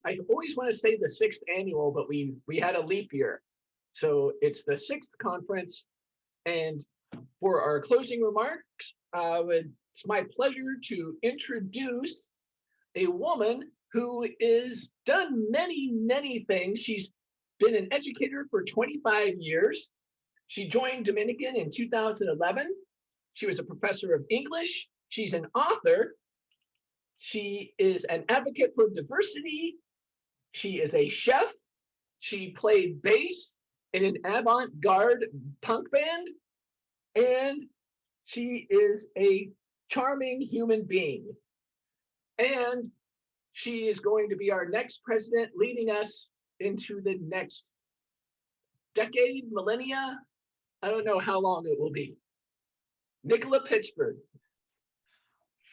I always want to say the 6th annual, but we had a leap year. So it's the 6th conference. And for our closing remarks, it's my pleasure to introduce a woman who is done many, many things. She's been an educator for 25 years. She joined Dominican in 2011. She was a professor of English. She's an author. She is an advocate for diversity. She is a chef. She played bass in an avant-garde punk band. And she is a charming human being. And she is going to be our next president, leading us into the next decade, millennia. I don't know how long it will be. Nicola Pitchford.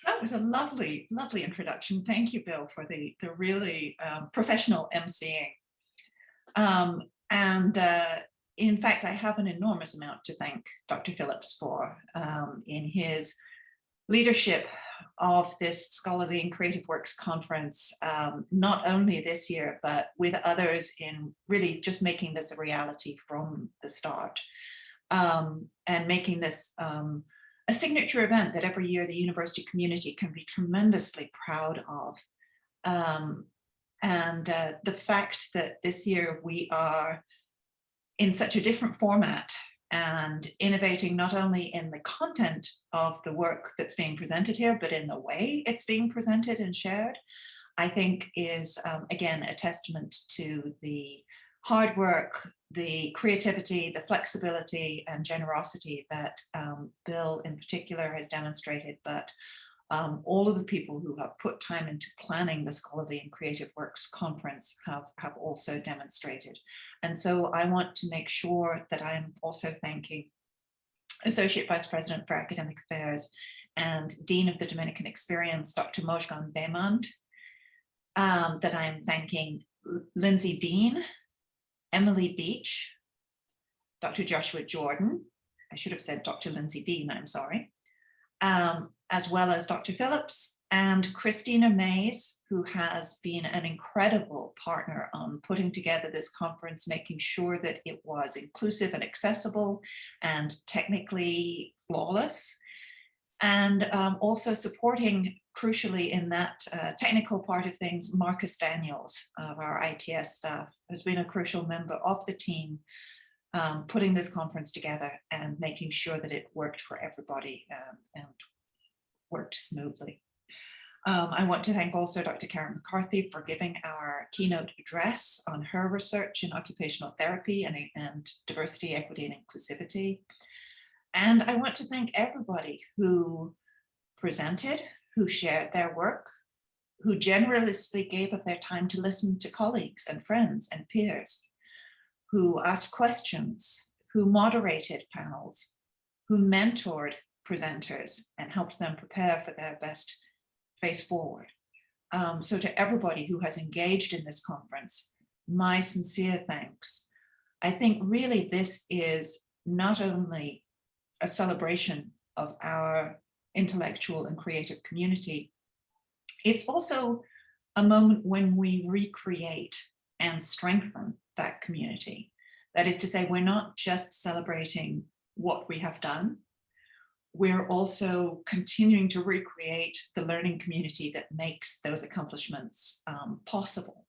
That was a lovely, lovely introduction. Thank you, Bill, for the really professional emceeing. In fact, I have an enormous amount to thank Dr. Phillips for in his leadership of this Scholarly and Creative Works Conference, not only this year, but with others in really just making this a reality from the start, and making this a signature event that every year the university community can be tremendously proud of. The fact that this year we are in such a different format and innovating not only in the content of the work that's being presented here, but in the way it's being presented and shared, I think is, again, a testament to the hard work, the creativity, the flexibility and generosity that Bill in particular has demonstrated, but all of the people who have put time into planning the Scholarly and Creative Works Conference have also demonstrated. And so I want to make sure that I'm also thanking Associate Vice President for Academic Affairs and Dean of the Dominican Experience, Dr. Mojgan Beymand, that I'm thanking Lindsay Dean, Emily Beach, Dr. Joshua Jordan, I should have said Dr. Lindsay Dean, I'm sorry, as well as Dr. Phillips and Christina Mays, who has been an incredible partner on putting together this conference, making sure that it was inclusive and accessible and technically flawless, and also supporting, crucially in that technical part of things, Marcus Daniels of our ITS staff, has been a crucial member of the team putting this conference together and making sure that it worked for everybody and worked smoothly. I want to thank also Dr. Karen McCarthy for giving our keynote address on her research in occupational therapy and diversity, equity, and inclusivity. And I want to thank everybody who presented, who shared their work, who generously gave of their time to listen to colleagues and friends and peers, who asked questions, who moderated panels, who mentored presenters and helped them prepare for their best face forward. So to everybody who has engaged in this conference, my sincere thanks. I think really this is not only a celebration of our intellectual and creative community, it's also a moment when we recreate and strengthen that community. That is to say, we're not just celebrating what we have done, we're also continuing to recreate the learning community that makes those accomplishments possible.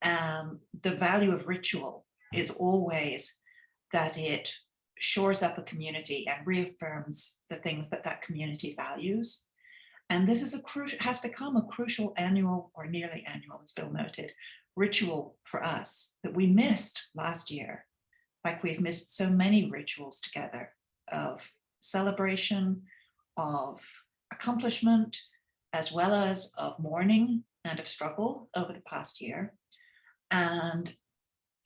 The value of ritual is always that it shores up a community and reaffirms the things that that community values. And this is has become a crucial annual, or nearly annual, as Bill noted, ritual for us that we missed last year, like we've missed so many rituals together of celebration, of accomplishment, as well as of mourning and of struggle over the past year. And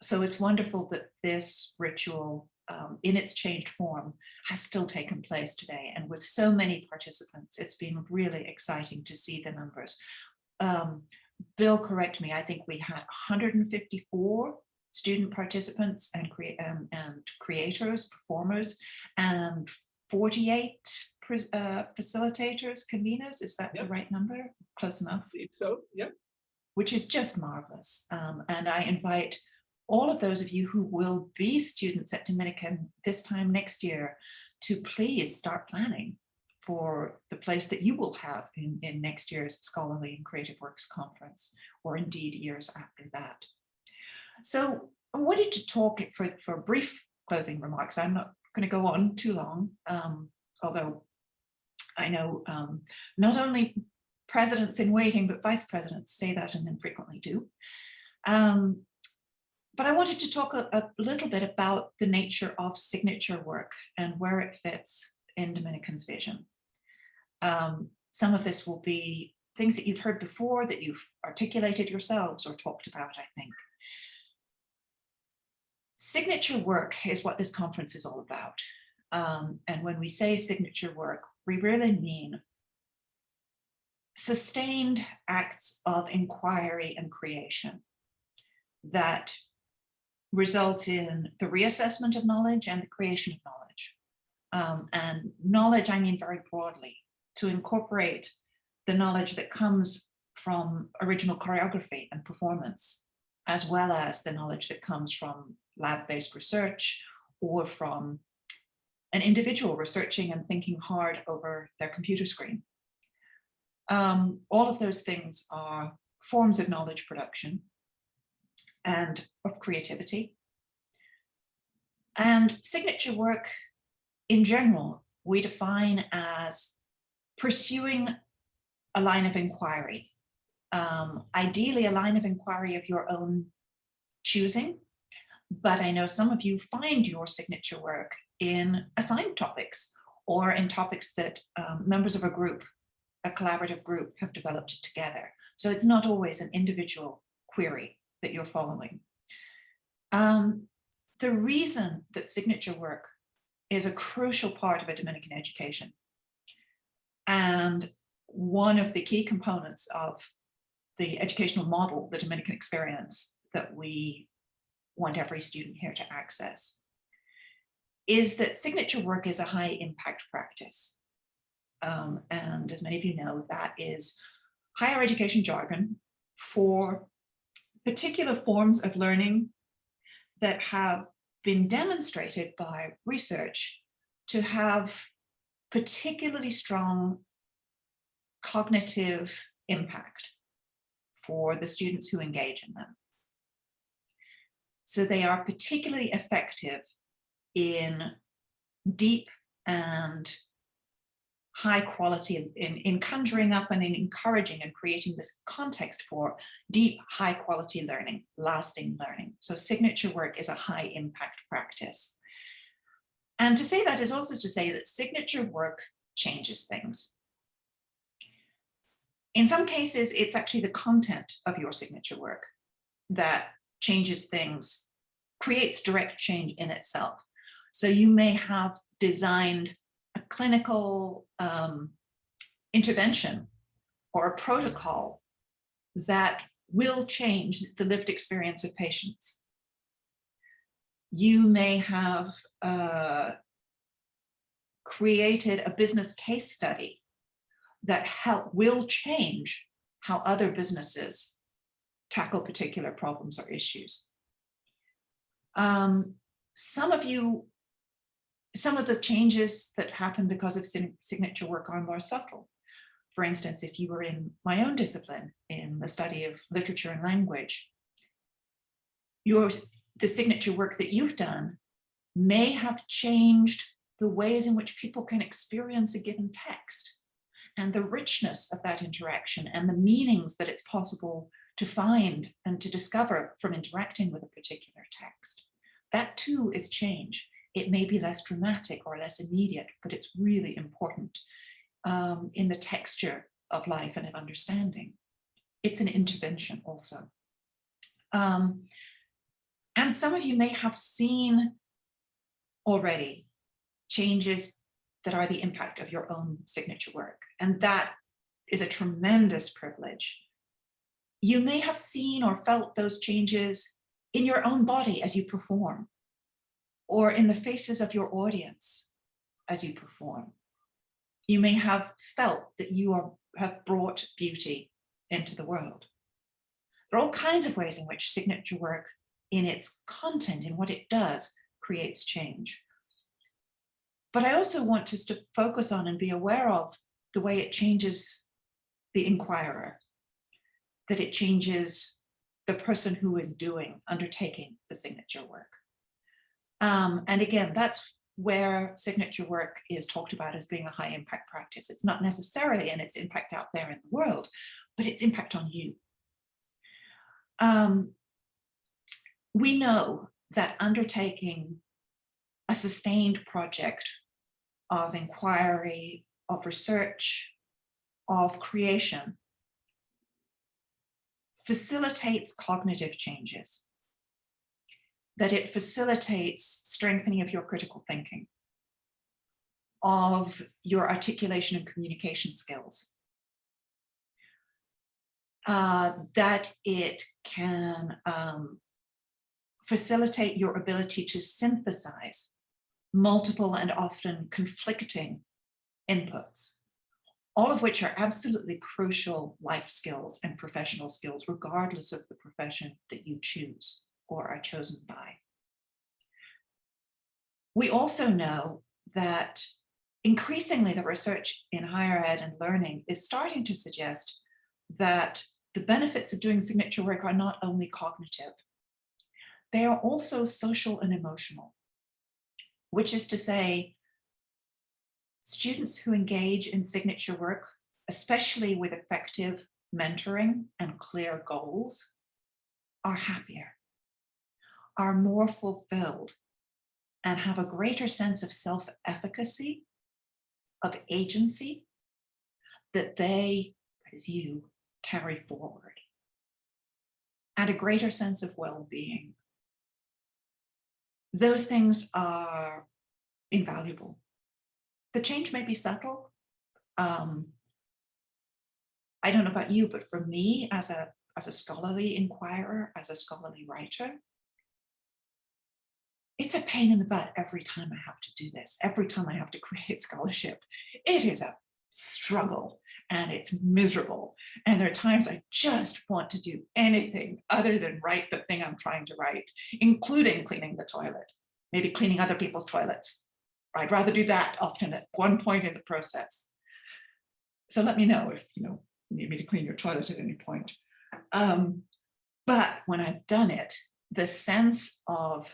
so it's wonderful that this ritual in its changed form has still taken place today. And with so many participants, it's been really exciting to see the numbers. Bill, correct me, I think we had 154 student participants and creators, performers, and 48 facilitators, conveners. Is that the right number? Close enough? I think so, yeah. which is just marvelous. And I invite all of those of you who will be students at Dominican this time next year to please start planning for the place that you will have in next year's Scholarly and Creative Works Conference, or indeed years after that. So I wanted to talk for brief closing remarks. I'm not going to go on too long, although I know not only presidents in waiting, but vice presidents say that and then frequently do. But I wanted to talk a little bit about the nature of signature work and where it fits in Dominican's vision. Some of this will be things that you've heard before, that you've articulated yourselves or talked about, I think. Signature work is what this conference is all about. And when we say signature work, we really mean sustained acts of inquiry and creation that result in the reassessment of knowledge and the creation of knowledge. And knowledge, I mean very broadly, to incorporate the knowledge that comes from original choreography and performance, as well as the knowledge that comes from lab-based research or from an individual researching and thinking hard over their computer screen. All of those things are forms of knowledge production and of creativity. And signature work in general, we define as pursuing a line of inquiry, ideally a line of inquiry of your own choosing. But I know some of you find your signature work in assigned topics or in topics that members of a group, a collaborative group, have developed together. So it's not always an individual query that you're following. The reason that signature work is a crucial part of a Dominican education, and one of the key components of the educational model, the Dominican experience, that we want every student here to access, is that signature work is a high impact practice. And as many of you know, that is higher education jargon for particular forms of learning that have been demonstrated by research to have particularly strong cognitive impact for the students who engage in them. So they are particularly effective in deep and high quality, in conjuring up and in encouraging and creating this context for deep, high quality learning, lasting learning. So signature work is a high impact practice. And to say that is also to say that signature work changes things. In some cases, it's actually the content of your signature work that changes things, creates direct change in itself. So you may have designed a clinical intervention or a protocol that will change the lived experience of patients. You may have created a business case study that will change how other businesses tackle particular problems or issues. Some of the changes that happen because of signature work are more subtle. For instance, if you were in my own discipline, in the study of literature and language, the signature work that you've done may have changed the ways in which people can experience a given text and the richness of that interaction and the meanings that it's possible to find and to discover from interacting with a particular text. That too is change. It may be less dramatic or less immediate, but it's really important in the texture of life and of understanding. It's an intervention also. And some of you may have seen already changes that are the impact of your own signature work. And that is a tremendous privilege. You may have seen or felt those changes in your own body as you perform, or in the faces of your audience as you perform. You may have felt that you have brought beauty into the world. There are all kinds of ways in which signature work in its content, in what it does, creates change. But I also want us to focus on and be aware of the way it changes the inquirer, that it changes the person who is undertaking the signature work. And again, that's where signature work is talked about as being a high impact practice. It's not necessarily in its impact out there in the world, but its impact on you. We know that undertaking a sustained project of inquiry, of research, of creation facilitates cognitive changes, that it facilitates strengthening of your critical thinking, of your articulation and communication skills, that it can facilitate your ability to synthesize multiple and often conflicting inputs, all of which are absolutely crucial life skills and professional skills, regardless of the profession that you choose or are chosen by. We also know that increasingly the research in higher ed and learning is starting to suggest that the benefits of doing signature work are not only cognitive, they are also social and emotional, which is to say, students who engage in signature work, especially with effective mentoring and clear goals, are happier, are more fulfilled, and have a greater sense of self-efficacy, of agency, that they, that is you, carry forward, and a greater sense of well-being. Those things are invaluable. The change may be subtle. I don't know about you, but for me, as a scholarly inquirer, as a scholarly writer, it's a pain in the butt every time I have to do this, every time I have to create scholarship. It is a struggle and it's miserable. And there are times I just want to do anything other than write the thing I'm trying to write, including cleaning the toilet, maybe cleaning other people's toilets. I'd rather do that often at one point in the process. So let me know if you need me to clean your toilet at any point. But when I've done it, the sense of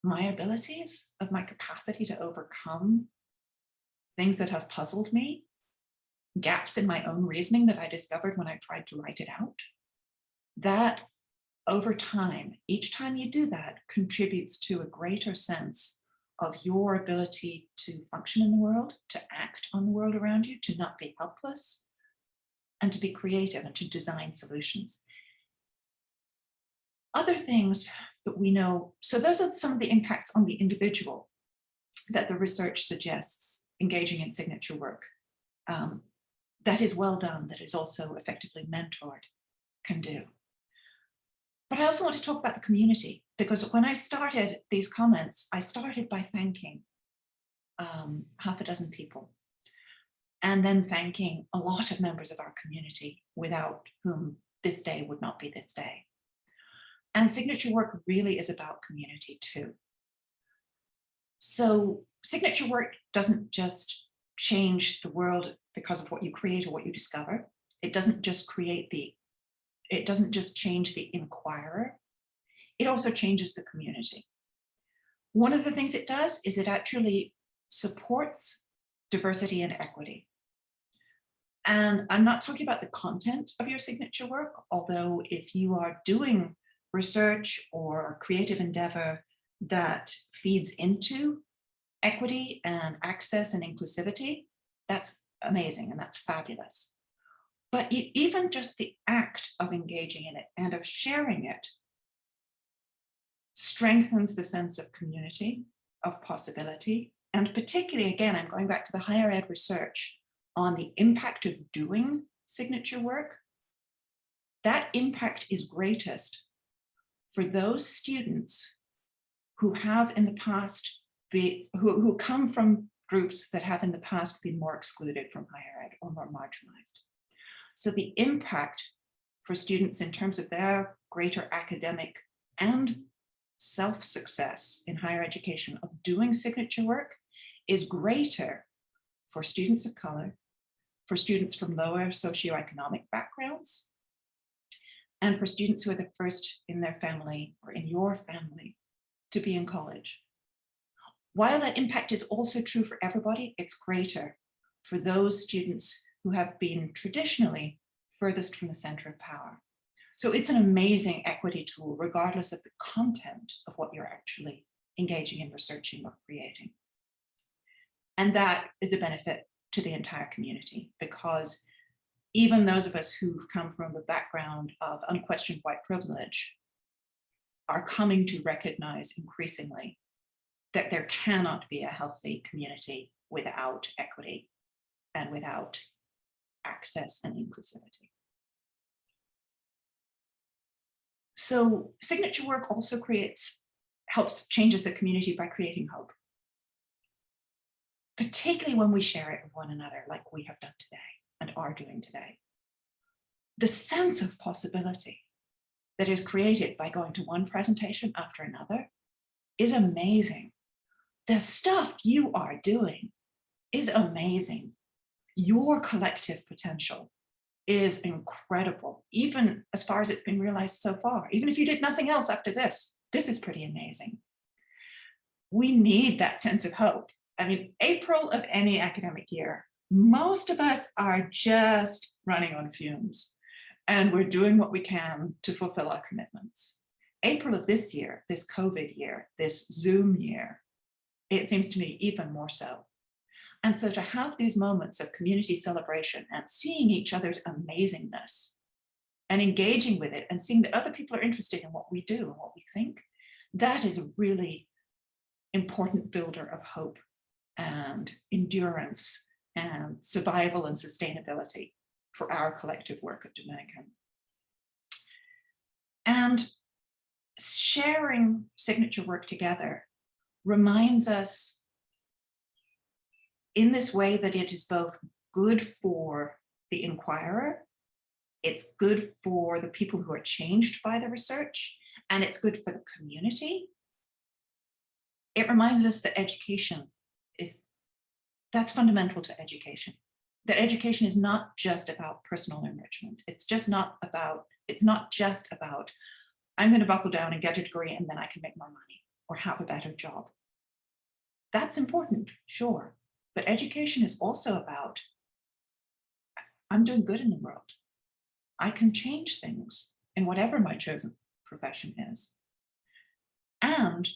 my abilities, of my capacity to overcome things that have puzzled me, gaps in my own reasoning that I discovered when I tried to write it out, that over time, each time you do that, contributes to a greater sense of your ability to function in the world, to act on the world around you, to not be helpless, and to be creative and to design solutions. Other things that we know, so those are some of the impacts on the individual that the research suggests engaging in signature work that is well done, that is also effectively mentored, can do. But I also want to talk about the community, because when I started these comments, I started by thanking half a dozen people, and then thanking a lot of members of our community without whom this day would not be this day. And signature work really is about community too. So signature work doesn't just change the world because of what you create or what you discover. It doesn't just change the inquirer. It also changes the community. One of the things it does is it actually supports diversity and equity. And I'm not talking about the content of your signature work, although if you are doing research or creative endeavor that feeds into equity and access and inclusivity, that's amazing and that's fabulous. But even just the act of engaging in it and of sharing it strengthens the sense of community, of possibility, and particularly, again, I'm going back to the higher ed research on the impact of doing signature work. That impact is greatest for those students who have in the past who come from groups that have in the past been more excluded from higher ed or more marginalized. So the impact for students in terms of their greater academic and self-success in higher education of doing signature work is greater for students of color, for students from lower socioeconomic backgrounds, and for students who are the first in their family or in your family to be in college. While that impact is also true for everybody, it's greater for those students who have been traditionally furthest from the center of power. So it's an amazing equity tool, regardless of the content of what you're actually engaging in, researching, or creating. And that is a benefit to the entire community, because even those of us who come from a background of unquestioned white privilege are coming to recognize increasingly that there cannot be a healthy community without equity and without access and inclusivity. So signature work also changes the community by creating hope, particularly when we share it with one another like we have done today and are doing today. The sense of possibility that is created by going to one presentation after another is amazing. The stuff you are doing is amazing. Your collective potential is incredible, even as far as it's been realized so far. Even if you did nothing else after this is pretty amazing. We need that sense of hope. I mean, April of any academic year, most of us are just running on fumes, and we're doing what we can to fulfill our commitments. April of this year, this COVID year, this Zoom year, it seems to me even more so. And so to have these moments of community celebration and seeing each other's amazingness and engaging with it and seeing that other people are interested in what we do and what we think, that is a really important builder of hope and endurance and survival and sustainability for our collective work at Dominican. And sharing signature work together reminds us in this way that it is both good for the inquirer, it's good for the people who are changed by the research, and it's good for the community. It reminds us that that's fundamental to education. That education is not just about personal enrichment. It's not just about, I'm going to buckle down and get a degree and then I can make more money or have a better job. That's important, sure. But education is also about, I'm doing good in the world. I can change things in whatever my chosen profession is. And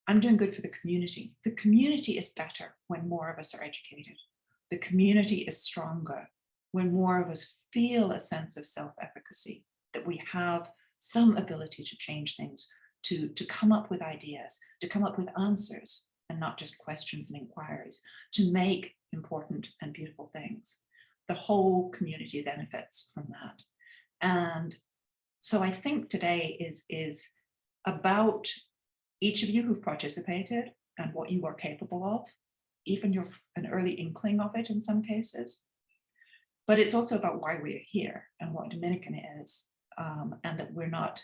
I'm doing good for the community. The community is better when more of us are educated. The community is stronger when more of us feel a sense of self-efficacy, that we have some ability to change things, to come up with ideas, to come up with answers, and not just questions and inquiries, to make important and beautiful things. The whole community benefits from that. And so I think today is about each of you who've participated and what you are capable of, even an early inkling of it in some cases. But it's also about why we're here and what Dominican is, and that we're not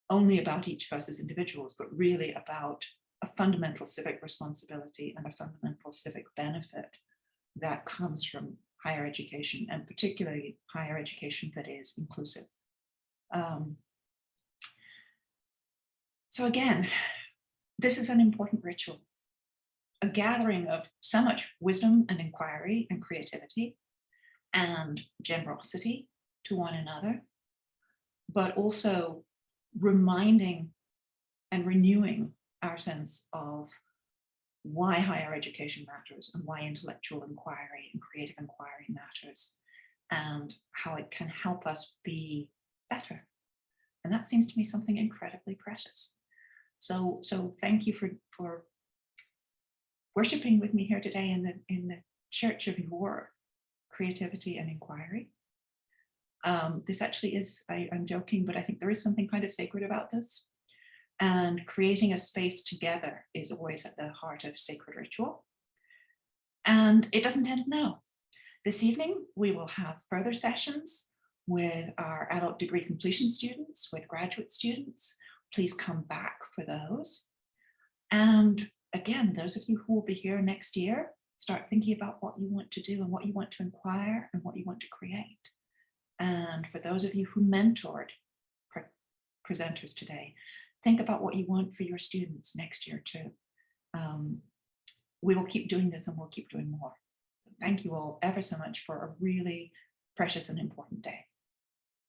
only about each of us as individuals, but really about a fundamental civic responsibility and a fundamental civic benefit that comes from higher education, and particularly higher education that is inclusive. So again, this is an important ritual, a gathering of so much wisdom and inquiry and creativity and generosity to one another, but also reminding and renewing our sense of why higher education matters and why intellectual inquiry and creative inquiry matters, and how it can help us be better. And that seems to me something incredibly precious. So thank you for worshiping with me here today in the church of your creativity and inquiry. This actually is, I'm joking, but I think there is something kind of sacred about this. And creating a space together is always at the heart of sacred ritual. And it doesn't end now. This evening, we will have further sessions with our adult degree completion students, with graduate students. Please come back for those. And again, those of you who will be here next year, start thinking about what you want to do and what you want to inquire and what you want to create. And for those of you who mentored presenters today, think about what you want for your students next year too. We will keep doing this and we'll keep doing more. Thank you all ever so much for a really precious and important day.